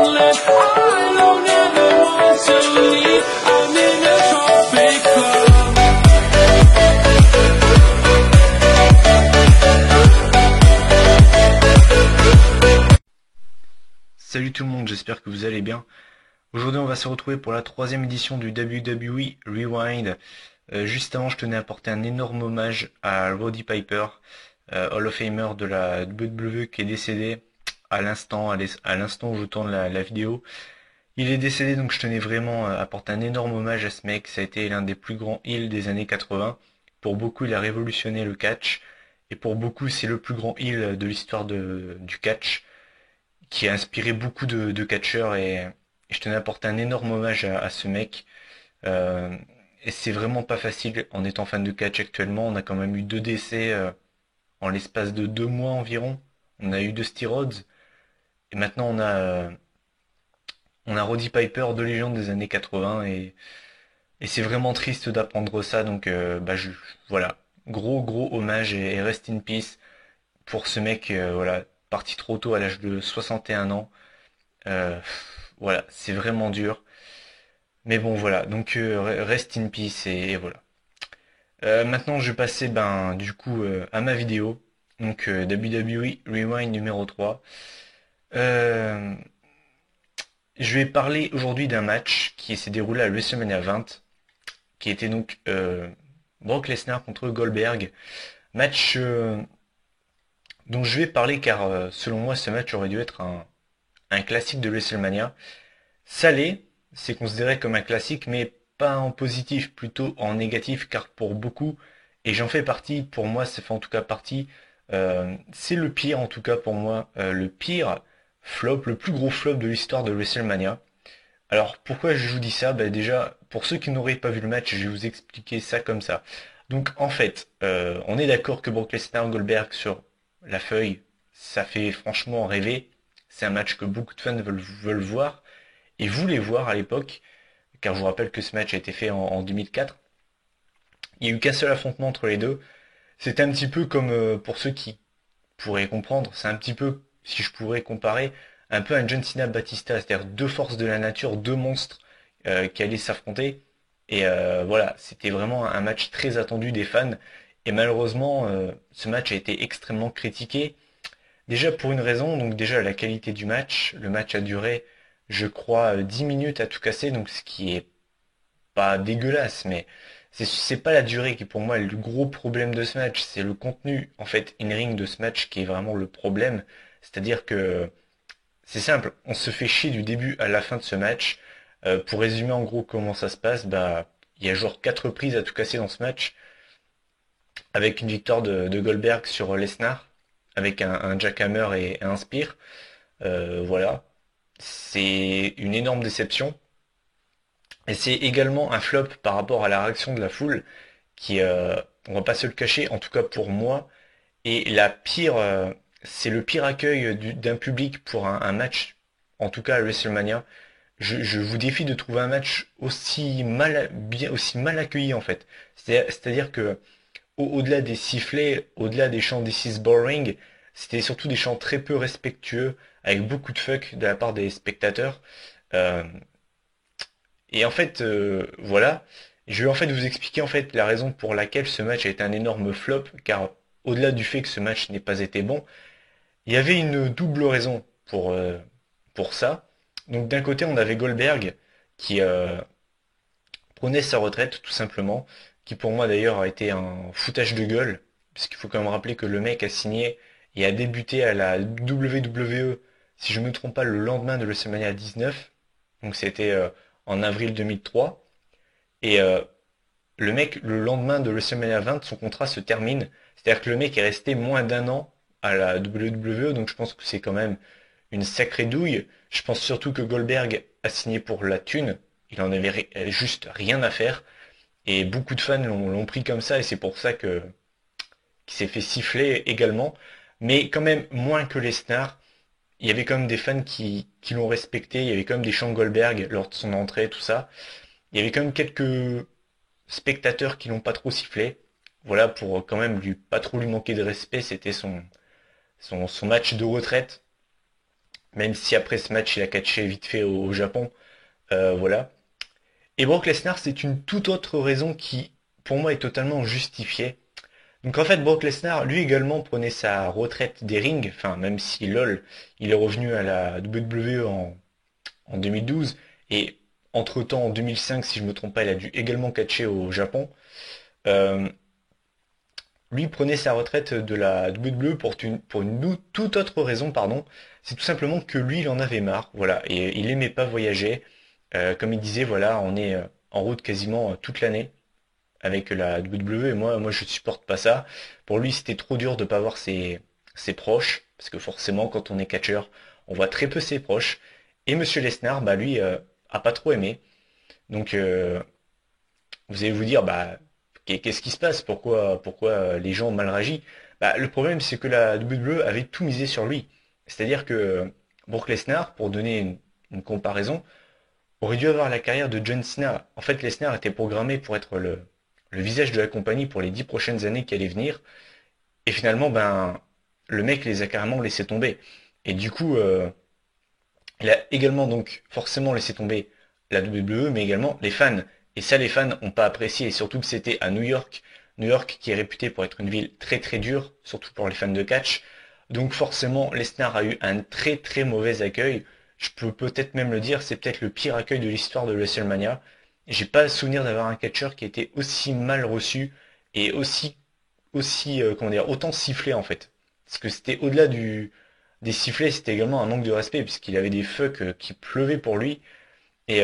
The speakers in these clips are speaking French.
feeling. I don't ever want to leave. I'm in a trophy club. Salut tout le monde, j'espère que vous allez bien. Aujourd'hui on va se retrouver pour la troisième édition du WWE Rewind. Juste avant je tenais à apporter un énorme hommage à Roddy Piper, Hall of Famer de la WWE qui est décédé à l'instant où je tourne la vidéo. Il est décédé donc je tenais vraiment à apporter un énorme hommage à ce mec. Ça a été l'un des plus grands heels des années 80. Pour beaucoup il a révolutionné le catch et pour beaucoup c'est le plus grand heel de l'histoire du catch, qui a inspiré beaucoup de catcheurs et je tenais à apporter un énorme hommage à ce mec. Euh, et c'est vraiment pas facile en étant fan de catch actuellement. On a quand même eu 2 décès en l'espace de 2 mois environ. On a eu Dusty Rhodes et maintenant on a Roddy Piper, deux légendes des années 80 et c'est vraiment triste d'apprendre ça. Donc voilà, gros hommage et rest in peace pour ce mec. Voilà, parti trop tôt à l'âge de 61 ans. Euh, voilà, c'est vraiment dur. Mais bon, voilà, donc rest in peace et voilà. Maintenant, je vais passer du coup à ma vidéo. Donc WWE Rewind numéro 3. Euh, je vais parler aujourd'hui d'un match qui s'est déroulé à WrestleMania 20, qui était donc Brock Lesnar contre Goldberg. Match dont je vais parler car selon moi ce match aurait dû être un classique de WrestleMania. Ça l'est, c'est considéré comme un classique, mais pas en positif, plutôt en négatif, car pour beaucoup, et j'en fais partie, pour moi ça fait en tout cas partie, c'est le pire en tout cas pour moi, le pire flop, le plus gros flop de l'histoire de WrestleMania. Alors pourquoi je vous dis ça? Déjà, pour ceux qui n'auraient pas vu le match, je vais vous expliquer ça comme ça. Donc en fait, on est d'accord que Brock Lesnar Goldberg sur la feuille, ça fait franchement rêver. C'est un match que beaucoup de fans veulent voir et voulaient voir à l'époque, car je vous rappelle que ce match a été fait en 2004. Il n'y a eu qu'un seul affrontement entre les deux. C'était un petit peu comme, pour ceux qui pourraient comprendre, c'est un petit peu, si je pourrais comparer, un peu un John Cena Batista, c'est-à-dire deux forces de la nature, deux monstres qui allaient s'affronter. Et voilà, c'était vraiment un match très attendu des fans. Et malheureusement, ce match a été extrêmement critiqué. Déjà pour une raison, donc déjà la qualité du match. Le match a duré, je crois, 10 minutes à tout casser, donc ce qui est pas dégueulasse, mais c'est pas la durée qui pour moi est le gros problème de ce match, c'est le contenu en fait in-ring de ce match qui est vraiment le problème. C'est-à-dire que c'est simple, on se fait chier du début à la fin de ce match. Pour résumer en gros comment ça se passe, il y a genre 4 reprises à tout casser dans ce match, avec une victoire de Goldberg sur Lesnar, avec un jackhammer et un spear. Voilà, c'est une énorme déception. Et c'est également un flop par rapport à la réaction de la foule, qui, on va pas se le cacher, en tout cas pour moi, est c'est le pire accueil d'un public pour un match, en tout cas à WrestleMania. Je vous défie de trouver un match aussi mal accueilli en fait. C'est-à-dire que au-delà des sifflets, au-delà des chants This is boring, c'était surtout des chants très peu respectueux, avec beaucoup de fuck de la part des spectateurs. Euh, et en fait, voilà, je vais en fait vous expliquer en fait la raison pour laquelle ce match a été un énorme flop, car au-delà du fait que ce match n'ait pas été bon, il y avait une double raison pour ça. Donc d'un côté, on avait Goldberg qui prenait sa retraite tout simplement, qui pour moi d'ailleurs a été un foutage de gueule, parce qu'il faut quand même rappeler que le mec a signé et a débuté à la WWE, si je me trompe pas, le lendemain de WrestleMania 19, donc c'était en avril 2003, et le mec, le lendemain de WrestleMania 20, son contrat se termine, c'est-à-dire que le mec est resté moins d'1 an à la WWE, donc je pense que c'est quand même une sacrée douille. Je pense surtout que Goldberg a signé pour la thune, il en avait juste rien à faire. Et beaucoup de fans l'ont pris comme ça, et c'est pour ça que qu'il s'est fait siffler également. Mais quand même, moins que Lesnar, il y avait quand même des fans qui l'ont respecté, il y avait quand même des chants de Goldberg lors de son entrée, tout ça. Il y avait quand même quelques spectateurs qui l'ont pas trop sifflé. Voilà, pour quand même pas trop lui manquer de respect, c'était son match de retraite. même si après ce match il a catché vite fait au Japon. Voilà. Et Brock Lesnar, c'est une toute autre raison qui, pour moi, est totalement justifiée. Donc en fait, Brock Lesnar, lui également, prenait sa retraite des rings, enfin même si LOL, il est revenu à la WWE en 2012, et entre-temps, en 2005, si je me trompe pas, il a dû également catcher au Japon. Euh, Lui prenait sa retraite de la WWE pour une toute autre raison, pardon. C'est tout simplement que lui, il en avait marre, voilà, et il aimait pas voyager. Comme il disait, voilà, on est en route quasiment toute l'année avec la WWE, et moi, je supporte pas ça. Pour lui, c'était trop dur de pas voir ses proches, parce que forcément, quand on est catcheur, on voit très peu ses proches. Et Monsieur Lesnar, bah lui, a pas trop aimé. Donc, vous allez vous dire, bah, qu'est-ce qui se passe? Pourquoi les gens ont mal réagi? Bah, le problème, c'est que la WWE avait tout misé sur lui. C'est-à-dire que Brock Lesnar, pour donner une comparaison, aurait dû avoir la carrière de John Cena. En fait, Lesnar était programmé pour être le visage de la compagnie pour les 10 prochaines années qui allaient venir. Et finalement, ben, le mec les a carrément laissé tomber. Et du coup, il a également donc forcément laissé tomber la WWE, mais également les fans. Et ça, les fans n'ont pas apprécié, et surtout que c'était à New York. New York qui est réputé pour être une ville très très dure, surtout pour les fans de catch. Donc forcément, Lesnar a eu un très très mauvais accueil. Je peux peut-être même le dire, c'est peut-être le pire accueil de l'histoire de WrestleMania. J'ai pas le souvenir d'avoir un catcheur qui était aussi mal reçu et aussi comment dire, autant sifflé en fait. Parce que c'était au-delà des sifflets, c'était également un manque de respect puisqu'il avait des fucks qui pleuvaient pour lui. Et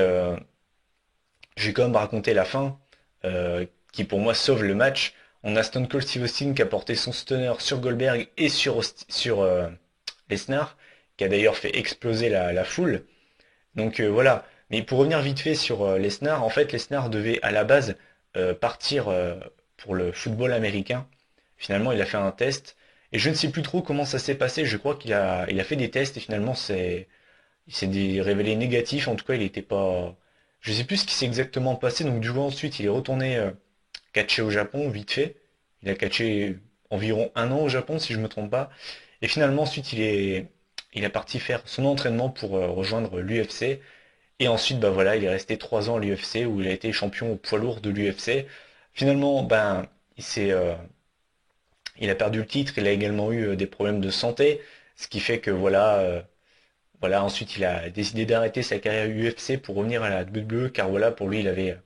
j'ai quand même raconté la fin qui pour moi sauve le match. On a Stone Cold Steve Austin qui a porté son stunner sur Goldberg et sur Lesnar, qui a d'ailleurs fait exploser la foule. Donc voilà. Mais pour revenir vite fait sur Lesnar, en fait Lesnar devait à la base partir pour le football américain. Finalement, il a fait un test. Et je ne sais plus trop comment ça s'est passé. Je crois qu'il a fait des tests et finalement il s'est révélé négatif. En tout cas, il n'était pas. Je sais plus ce qui s'est exactement passé. Donc du coup ensuite, il est retourné catcher au Japon vite fait. Il a catché environ un an au Japon, si je me trompe pas. Et finalement, ensuite, il a parti faire son entraînement pour rejoindre l'UFC. Et ensuite, bah voilà, il est resté 3 ans à l'UFC où il a été champion au poids lourd de l'UFC. Finalement, ben, il a perdu le titre. Il a également eu des problèmes de santé, ce qui fait que voilà. Ensuite, il a décidé d'arrêter sa carrière UFC pour revenir à la WWE, car voilà, pour lui, il avait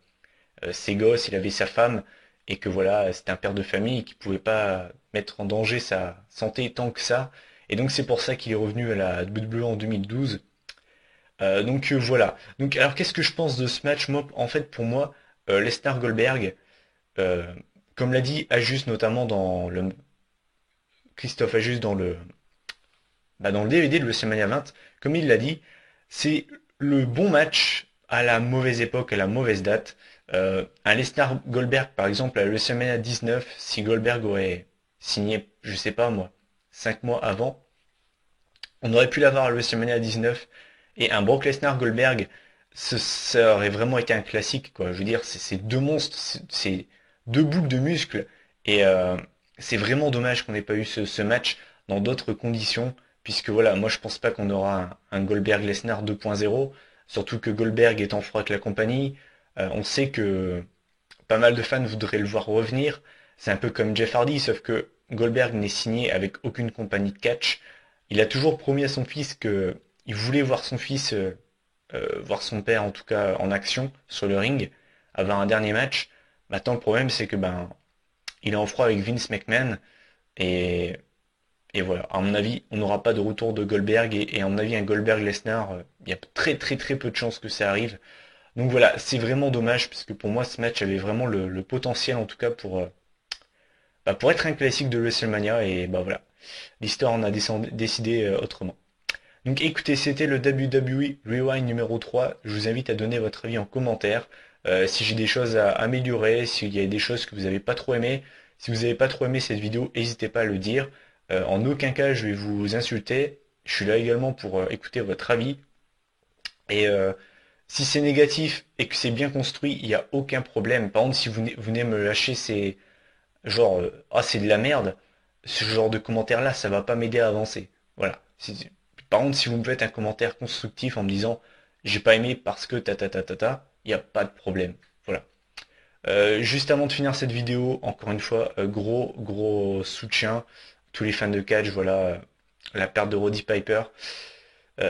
ses gosses, il avait sa femme, et que voilà, c'était un père de famille qui pouvait pas mettre en danger sa santé tant que ça. Et donc c'est pour ça qu'il est revenu à la WWE en 2012. Donc voilà. Donc alors qu'est-ce que je pense de ce match? Moi, en fait, pour moi, Lesnar Goldberg, euh, comme l'a dit Ajus notamment dans le Christophe Ajus dans le DVD de WrestleMania 20, comme il l'a dit, c'est le bon match à la mauvaise époque, à la mauvaise date. Un Lesnar Goldberg, par exemple, à WrestleMania 19, si Goldberg aurait signé, je sais pas moi, 5 mois avant, on aurait pu l'avoir à WrestleMania 19. Et un Brock Lesnar Goldberg, ça aurait vraiment été un classique, quoi. Je veux dire, c'est deux monstres, c'est deux boules de muscles. Et c'est vraiment dommage qu'on n'ait pas eu ce match dans d'autres conditions. Puisque voilà, moi je pense pas qu'on aura un Goldberg Lesnar 2.0. Surtout que Goldberg est en froid avec la compagnie. On sait que pas mal de fans voudraient le voir revenir. C'est un peu comme Jeff Hardy, sauf que Goldberg n'est signé avec aucune compagnie de catch. Il a toujours promis à son fils que il voulait voir son fils, voir son père en tout cas en action sur le ring, avoir un dernier match. Maintenant le problème c'est que ben il est en froid avec Vince McMahon et, et voilà. À mon avis, on n'aura pas de retour de Goldberg et à mon avis un Goldberg Lesnar, il y a très très très peu de chances que ça arrive. Donc voilà, c'est vraiment dommage parce que pour moi ce match avait vraiment le potentiel en tout cas pour être un classique de WrestleMania et bah voilà, l'histoire en a décidé autrement. Donc écoutez, c'était le WWE Rewind numéro 3. Je vous invite à donner votre avis en commentaire. Si j'ai des choses à améliorer, s'il y a des choses que vous n'avez pas trop aimé. Si vous n'avez pas trop aimé cette vidéo, n'hésitez pas à le dire. En aucun cas je vais vous insulter. Je suis là également pour écouter votre avis. Et si c'est négatif et que c'est bien construit, il n'y a aucun problème. Par exemple, si vous venez me lâcher ces genre ah c'est de la merde, ce genre de commentaires là, ça va pas m'aider à avancer. Voilà. Par contre, si vous me faites un commentaire constructif en me disant j'ai pas aimé parce que il n'y a pas de problème. Voilà. Juste avant de finir cette vidéo, encore une fois, gros soutien à tous les fans de catch, voilà, la perte de Roddy Piper.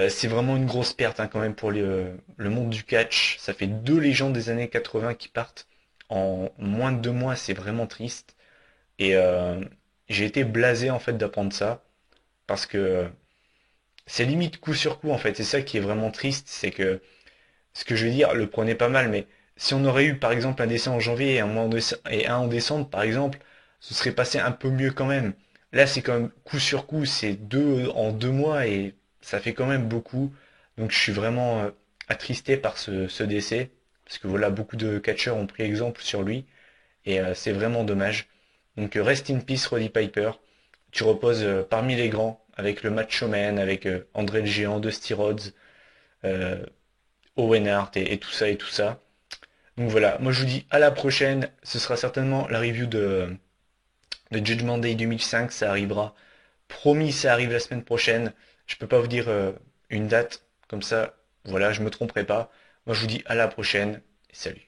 C'est vraiment une grosse perte hein, quand même pour le monde du catch. Ça fait deux légendes des années 80 qui partent en moins de 2 mois, c'est vraiment triste. Et j'ai été blasé en fait d'apprendre ça parce que c'est limite coup sur coup en fait. C'est ça qui est vraiment triste, c'est que ce que je veux dire, le prenez pas mal, mais si on aurait eu par exemple un décès en janvier et et un en décembre par exemple, ce serait passé un peu mieux quand même. Là, c'est quand même coup sur coup, c'est deux en 2 mois et ça fait quand même beaucoup. Donc je suis vraiment attristé par ce décès parce que voilà, beaucoup de catcheurs ont pris exemple sur lui et c'est vraiment dommage. Donc rest in peace Roddy Piper. Tu reposes parmi les grands avec le Macho Man, avec André le Géant, Dusty Rhodes, euh, Owen Hart et tout ça et tout ça. Donc voilà, moi je vous dis à la prochaine. Ce sera certainement la review de Judgment Day 2005. Ça arrivera. Promis, ça arrive la semaine prochaine. Je peux pas vous dire une date comme ça. Voilà, je me tromperai pas. Moi je vous dis à la prochaine et salut.